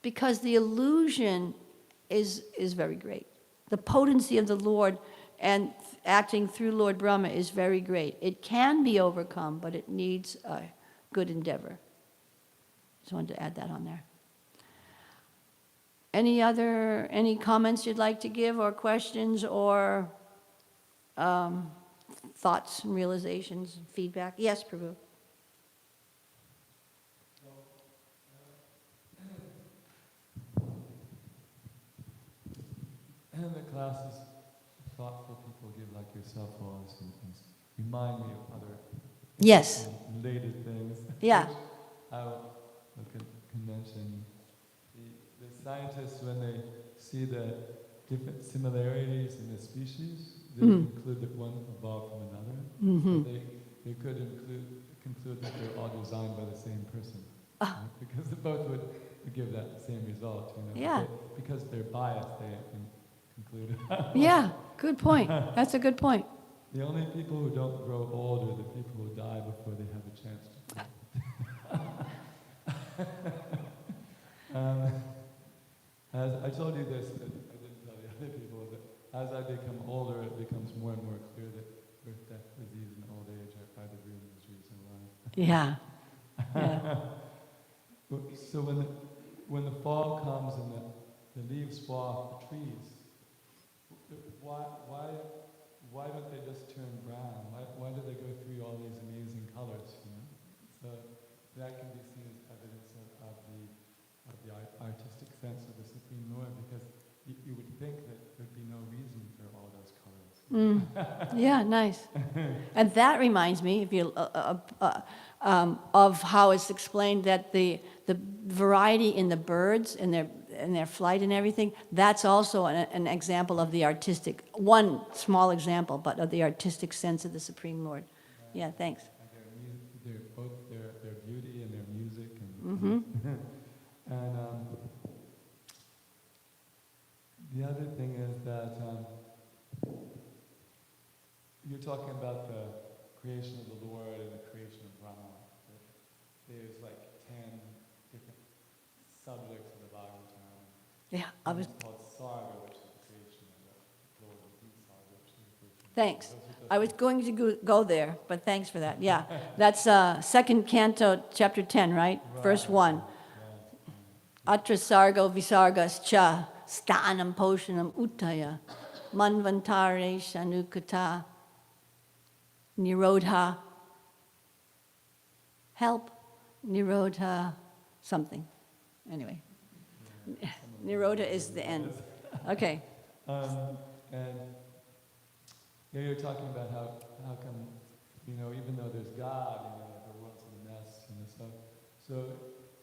Because the illusion is very great. The potency of the Lord and acting through Lord Brahma is very great. It can be overcome, but it needs a good endeavor. Just wanted to add that on there. Any comments you'd like to give, or questions, or thoughts and realizations, feedback? Yes, Prabhu. In the classes, thoughtful people give like yourself always and remind me of other Yes. related things. Yeah. I can mention the scientists, when they see the different similarities in the species, they conclude that one evolved from another. Mm-hmm. So they could conclude that they're all designed by the same person. Because they both would give that same result. Yeah. But because they're biased, they can conclude. Yeah, good point. That's a good point. The only people who don't grow old are the people who die before they have a chance to. As I told you this, I didn't tell the other people, that as I become older, it becomes more and more clear that birth, death, disease, and old age are the real miseries in life. Yeah. Yeah. So when the fall comes and the leaves fall off the trees, why don't they just turn brown? Why do they go through all these amazing colors? So that can be seen as evidence of the artistic sense of the Supreme Lord, because you would think that there'd be no reason for all those colors. Yeah, nice. And that reminds me, if you of how it's explained that the variety in the birds and their flight and everything, that's also an example of the artistic, one small example, but of the artistic sense of the Supreme Lord. Yeah, thanks. Their beauty and their music. Mm-hmm. And the other thing is that you're talking about the creation of the Lord and the creation of Brahma. There's like 10 different subjects of the Bhāgavatam. Yeah, It's called Sarga, which is the creation of the Lord, and Sarga, which is the creation of thanks. Those who just- I was going to go there, but thanks for that. Yeah, that's second canto, chapter 10, right? Verse 1. Atra sargo visargas cha stanam poshanam uttaya manvantare shanukata nirodha. Help. Nirodha something. Anyway. Nirodha is the end. Okay. And you're talking about how come, even though there's God, the world's in a mess and stuff. So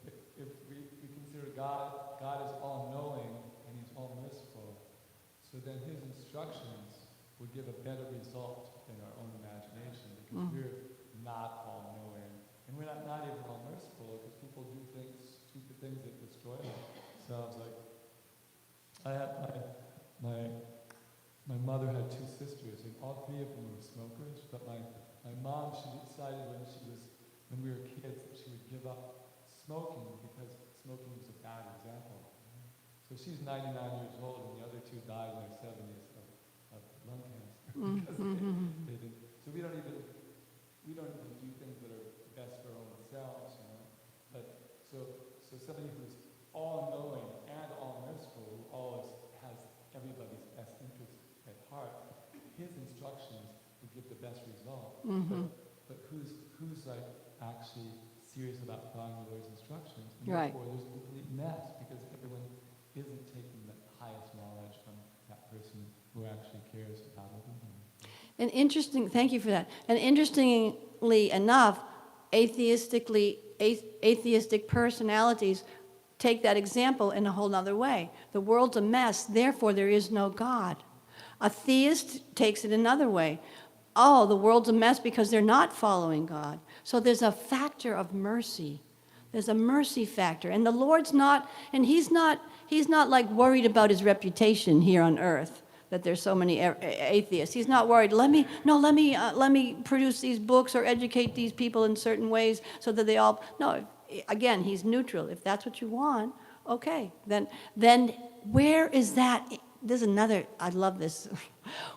if we consider God is all-knowing and He's all-merciful, so then His instructions would give a better result in our own imagination, because we're not all-knowing, and we're not even all merciful, because people do things, stupid things that destroy themselves. Like, I had my mother had two sisters, and all three of them were smokers, but my mom, she decided when we were kids, that she would give up smoking because smoking was a bad example. So she's 99 years old, and the other two died in their 70s of lung cancer. Because they didn't. So we don't even do things that are best for our own selves, you know. But so somebody who's all-knowing and all-merciful, who always has everybody's best interest at heart, his instructions will give the best result. But who's like actually serious about following the Lord's instructions? And therefore, there's a complete mess, because everyone isn't taking the highest knowledge from that person who actually cares about everything. And thank you for that. And interestingly enough, atheistic personalities take that example in a whole other way. The world's a mess, therefore there is no God. A theist takes it another way. Oh, the world's a mess because they're not following God. So there's a factor of mercy. There's a mercy factor. And the Lord's not, and he's not like worried about his reputation here on earth, that there's so many atheists. He's not worried. Let me produce these books or educate these people in certain ways so that they all, no, again, he's neutral. If that's what you want, okay. Then where is that? There's another, I love this.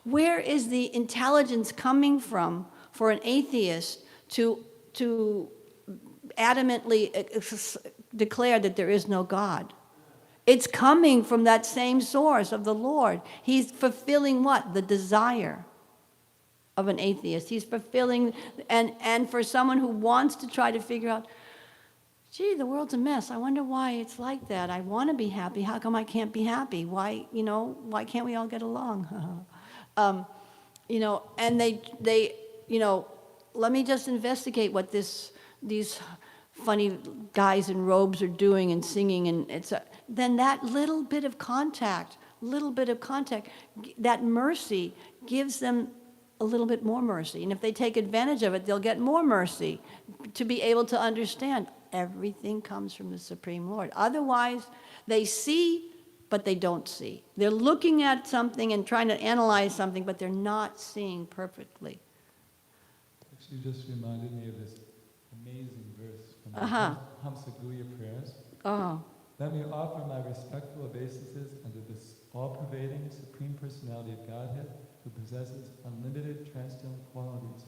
Where is the intelligence coming from for an atheist to adamantly declare that there is no God? It's coming from that same source of the Lord. He's fulfilling what? The desire of an atheist. He's fulfilling, and for someone who wants to try to figure out, gee, the world's a mess. I wonder why it's like that. I want to be happy. How come I can't be happy? Why can't we all get along? And they, let me just investigate what these funny guys in robes are doing and singing, and then that little bit of contact, that mercy gives them a little bit more mercy. And if they take advantage of it, they'll get more mercy to be able to understand everything comes from the Supreme Lord. Otherwise, they see, but they don't see. They're looking at something and trying to analyze something, but they're not seeing perfectly. Actually, just reminded me of this amazing verse from the Hamsa-Guya prayers. Let me offer my respectful obeisances unto this all-pervading Supreme Personality of Godhead, who possesses unlimited transcendental qualities,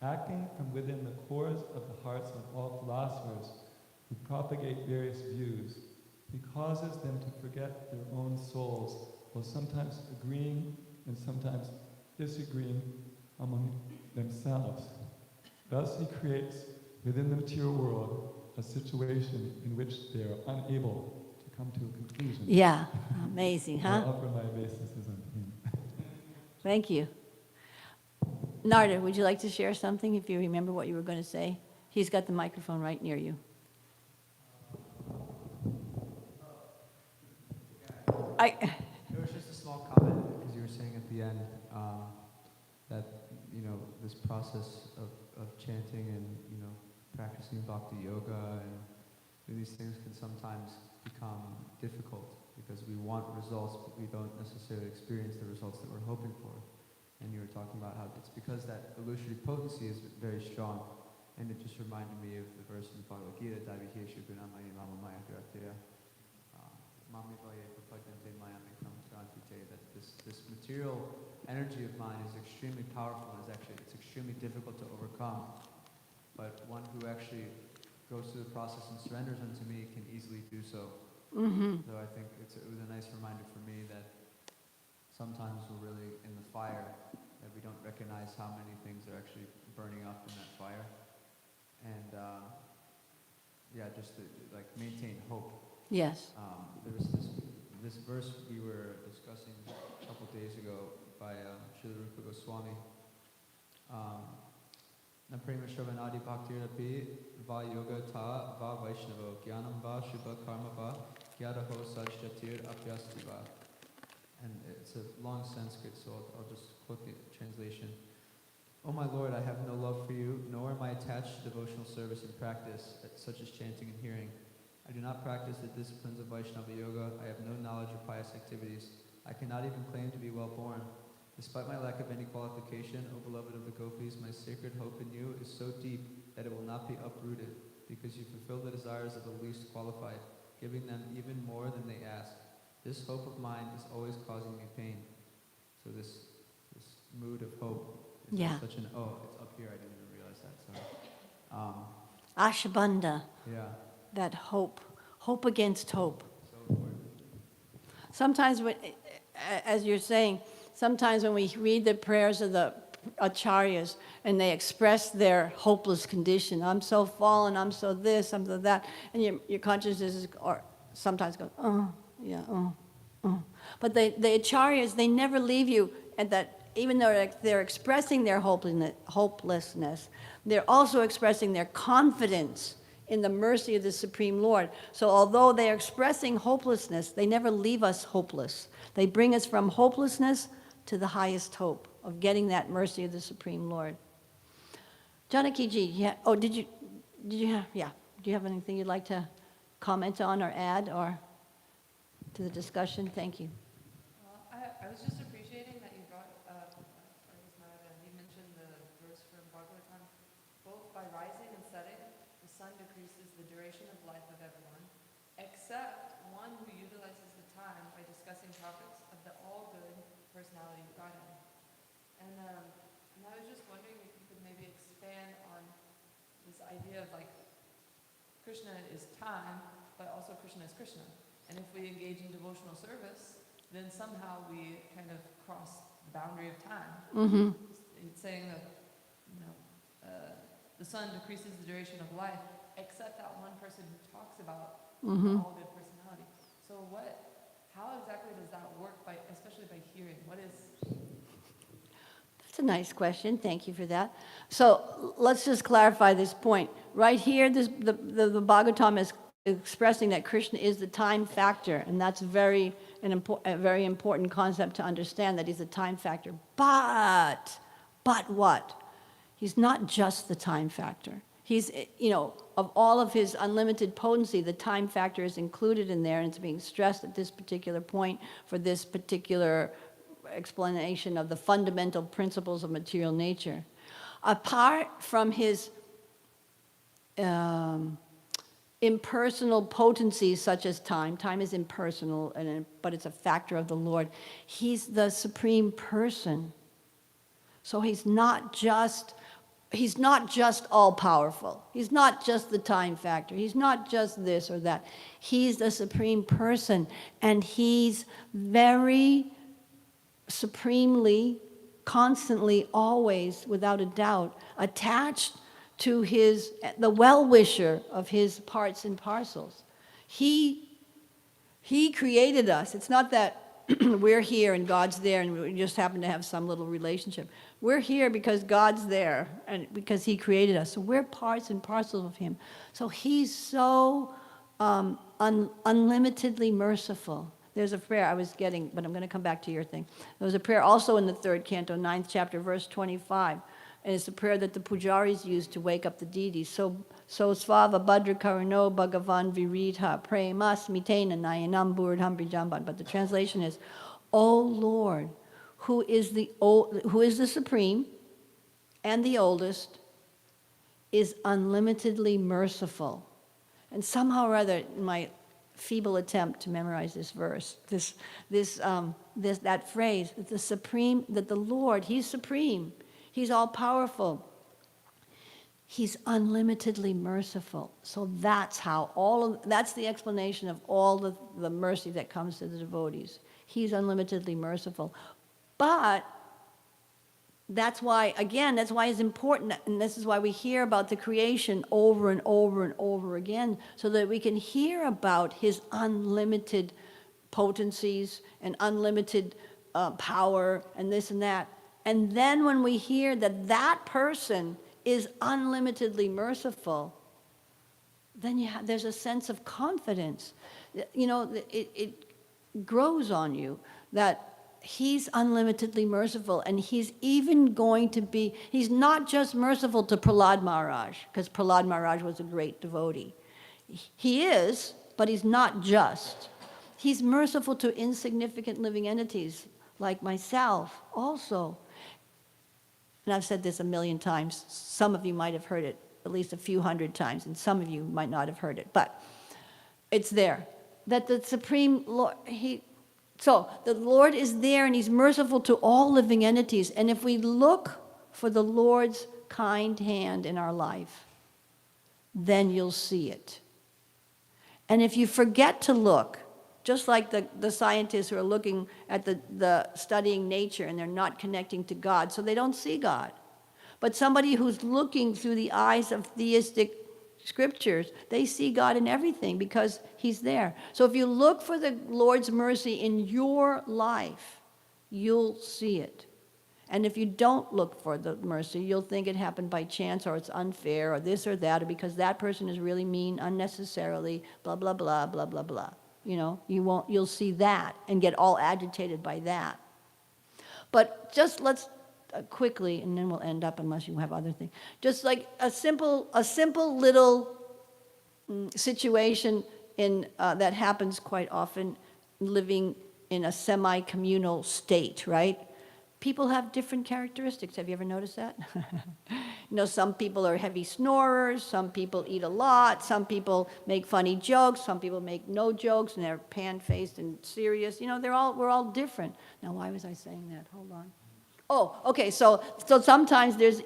acting from within the cores of the hearts of all philosophers who propagate various views. He causes them to forget their own souls, while sometimes agreeing and sometimes disagreeing among themselves. Thus he creates within the material world a situation in which they are unable to come to a conclusion. Yeah, amazing, huh? I offer my obeisances unto him. Thank you. Nanda, would you like to share something if you remember what you were going to say? He's got the microphone right near you. It was just a small comment, because you were saying at the end that, this process of chanting and, practicing bhakti yoga and these things can sometimes become difficult because we want results, but we don't necessarily experience the results that we're hoping for. And you were talking about how it's because that illusory potency is very strong. And it just reminded me of the verse in the Bhagavad Gita, Daiviheshu gunamaya mamamaya durakteya, mami vaye prapadyante mayame kramtrantite, that this material energy of mine is extremely powerful and it's extremely difficult to overcome. But one who actually goes through the process and surrenders unto me can easily do so. So I think it was a nice reminder for me that sometimes we're really in the fire, that we don't recognize how many things are actually burning up in that fire. And just to maintain hope. Yes. There was this verse we were discussing a couple of days ago by Srila Rupa Goswami. Na prema shravanadi bhaktir-api va yoga ta va vaishnavo jnanam va shubha karma va gyadaho sajjatir apyasti va. And it's a long Sanskrit, so I'll just quote the translation. O my Lord, I have no love for you, nor am I attached to devotional service and practice, such as chanting and hearing. I do not practice the disciplines of Vaishnava Yoga. I have no knowledge of pious activities. I cannot even claim to be well born. Despite my lack of any qualification, O beloved of the gopis, my sacred hope in you is so deep that it will not be uprooted, because you fulfill the desires of the least qualified, giving them even more than they ask. This hope of mine is always causing me pain. So this mood of hope is such an, it's up here, I didn't even realize that, sorry. Ashabandha, Yeah, that hope against hope. so important. Sometimes, as you're saying, sometimes when we read the prayers of the acharyas and they express their hopeless condition, I'm so fallen, I'm so this, I'm so that, and your consciousness is, or sometimes goes, But the acharyas, they never leave you at that, even though they're expressing their hopelessness, they're also expressing their confidence in the mercy of the Supreme Lord. So although they're expressing hopelessness, they never leave us hopeless. They bring us from hopelessness to the highest hope of getting that mercy of the Supreme Lord. Janaki-ji, do you have anything you'd like to comment on or add or to the discussion? Thank you. I was just appreciating that you brought up, you mentioned the verse from Bhāgavatam, both by rising and setting, the sun decreases the duration of life of everyone, except one who utilizes the time by discussing topics of the all-good personality of Godhead. And I was just wondering if you could maybe expand on this idea of like, Krishna is time, but also Krishna is Krishna. And if we engage in devotional service, then somehow we kind of cross the boundary of time. Mm-hmm. It's saying that, the sun decreases the duration of life, except that one person who talks about Mm-hmm. all good personality. So how exactly does that work, especially by hearing? What is... That's a nice question. Thank you for that. So let's just clarify this point. Right here, the Bhagavatam is expressing that Krishna is the time factor, and that's a very important concept to understand, that he's a time factor. But what? He's not just the time factor. He's, of all of his unlimited potency, the time factor is included in there, and it's being stressed at this particular point for this particular explanation of the fundamental principles of material nature. Apart from his impersonal potencies such as time is impersonal, but it's a factor of the Lord. He's the supreme person. So he's not just all powerful. He's not just the time factor. He's not just this or that. He's the supreme person, and he's very supremely, constantly, always, without a doubt, attached to the well-wisher of his parts and parcels. He created us. It's not that we're here and God's there and we just happen to have some little relationship. We're here because God's there and because he created us. So we're parts and parcels of him. So he's so unlimitedly merciful. There's a prayer I was getting, but I'm going to come back to your thing. There was a prayer also in the 3rd canto, 9th chapter, verse 25. And it's a prayer that the pujaris use to wake up the deities. So svava badra karano bhagavan viridha premas mitena nayanam buridham brijamban. But the translation is, O Lord, who is the supreme and the oldest, is unlimitedly merciful. And somehow or other, in my feeble attempt to memorize this verse, that phrase, that the Lord, he's supreme. He's all-powerful. He's unlimitedly merciful. So that's that's the explanation of all the mercy that comes to the devotees. He's unlimitedly merciful. But that's why it's important, and this is why we hear about the creation over and over and over again, so that we can hear about his unlimited potencies and unlimited power and this and that. And then when we hear that person is unlimitedly merciful, then there's a sense of confidence. It grows on you that He's unlimitedly merciful, and he's even going to be, he's not just merciful to Prahlad Maharaj, because Prahlad Maharaj was a great devotee. He is, but he's not just. He's merciful to insignificant living entities like myself also. And I've said this a million times. Some of you might have heard it at least a few hundred times, and some of you might not have heard it, but it's there. That the Supreme Lord, so the Lord is there, and he's merciful to all living entities. And if we look for the Lord's kind hand in our life, then you'll see it. And if you forget to look, just like the scientists who are looking at the studying nature and they're not connecting to God, so they don't see God. But somebody who's looking through the eyes of theistic scriptures, they see God in everything because he's there. So if you look for the Lord's mercy in your life, you'll see it. And if you don't look for the mercy, you'll think it happened by chance, or it's unfair, or this or that, or because that person is really mean unnecessarily, blah, blah, blah, blah, blah, blah. You know, you'll see that and get all agitated by that. But just let's quickly, and then we'll end up unless you have other things. Just like a simple little situation that happens quite often, living in a semi-communal state, right? People have different characteristics. Have you ever noticed that? You know, some people are heavy snorers, some people eat a lot, some people make funny jokes, some people make no jokes, and they're pan-faced and serious. You know, we're all different. Now, why was I saying that? Hold on. Oh, okay, so sometimes there's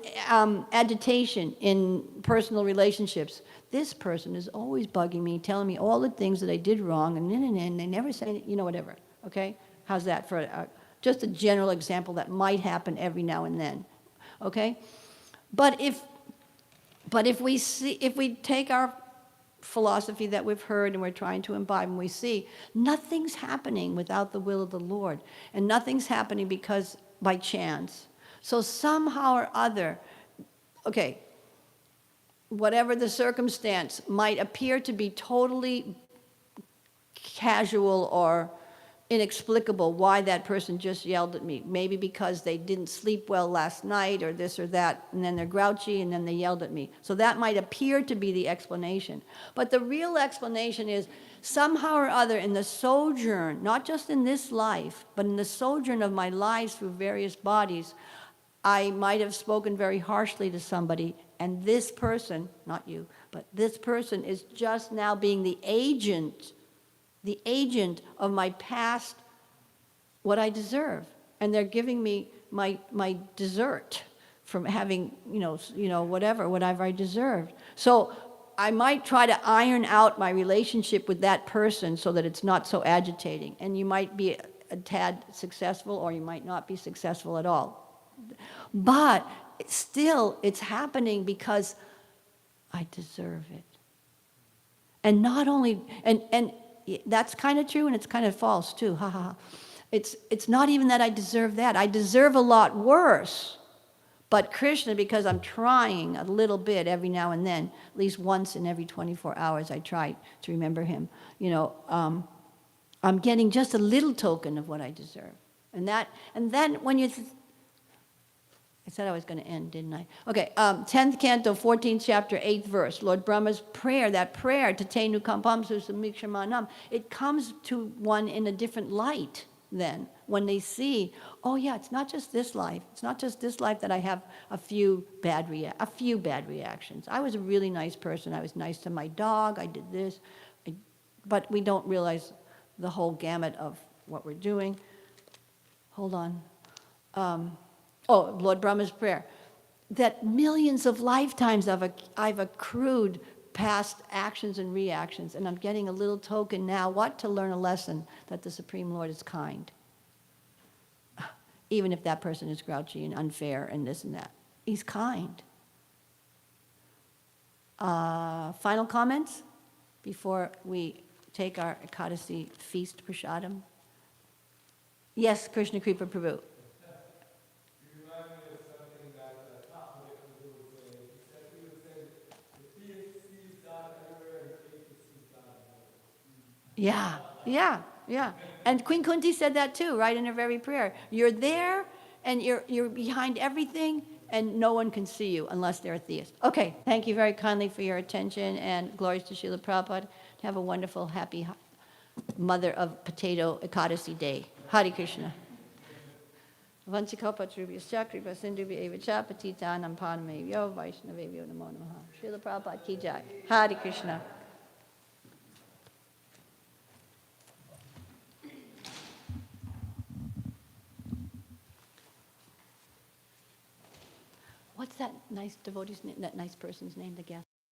agitation in personal relationships. This person is always bugging me, telling me all the things that I did wrong, and they never say, you know, whatever, okay? How's that for just a general example that might happen every now and then, okay? But if we take our philosophy that we've heard and we're trying to imbibe, and we see nothing's happening without the will of the Lord, and nothing's happening because by chance. So somehow or other, okay, whatever the circumstance might appear to be totally casual or inexplicable, why that person just yelled at me. Maybe because they didn't sleep well last night or this or that, and then they're grouchy and then they yelled at me. So that might appear to be the explanation. But the real explanation is somehow or other in the sojourn, not just in this life, but in the sojourn of my lives through various bodies, I might have spoken very harshly to somebody, and this person, not you, but this person is just now being the agent of my past, what I deserve. And they're giving me my dessert from having, whatever I deserved. So I might try to iron out my relationship with that person so that it's not so agitating. And you might be a tad successful, or you might not be successful at all. But still, it's happening because I deserve it. And not only, and that's kind of true, and it's kind of false too. Ha ha ha. It's not even that I deserve that. I deserve a lot worse. But Krishna, because I'm trying a little bit every now and then, at least once in every 24 hours, I try to remember him. I'm getting just a little token of what I deserve. And then when you, I said I was going to end, didn't I? Okay, 10th canto, 14th chapter, 8th verse. Lord Brahma's prayer, that prayer, Tatenu Kampam Susamikshamanam, it comes to one in a different light then, when they see, oh yeah, it's not just this life. It's not just this life that I have a few bad reactions. I was a really nice person. I was nice to my dog. I did this. But we don't realize the whole gamut of what we're doing. Hold on. Lord Brahma's prayer. That millions of lifetimes I've accrued past actions and reactions, and I'm getting a little token now, to learn a lesson that the Supreme Lord is kind. Even if that person is grouchy and unfair and this and that. He's kind. Final comments before we take our Ekadasi feast prasadam? Yes, Krishna Kripa Prabhu. Yeah. Yeah. And Queen Kunti said that too, right in her very prayer. You're there and you're behind everything and no one can see you unless they're a theist. Okay, thank you very kindly for your attention and glories to Srila Prabhupada. Have a wonderful, happy Mother of Potato Ekadasi Day. Hare Krishna. Vanchikopatrubhyascha kripa sindhubhya eva cha patitanam paramevyo vaishnavevyo namo namaha. Srila Prabhupada ki jai. Hare Krishna. What's that nice devotee's name, that nice person's name, the guest?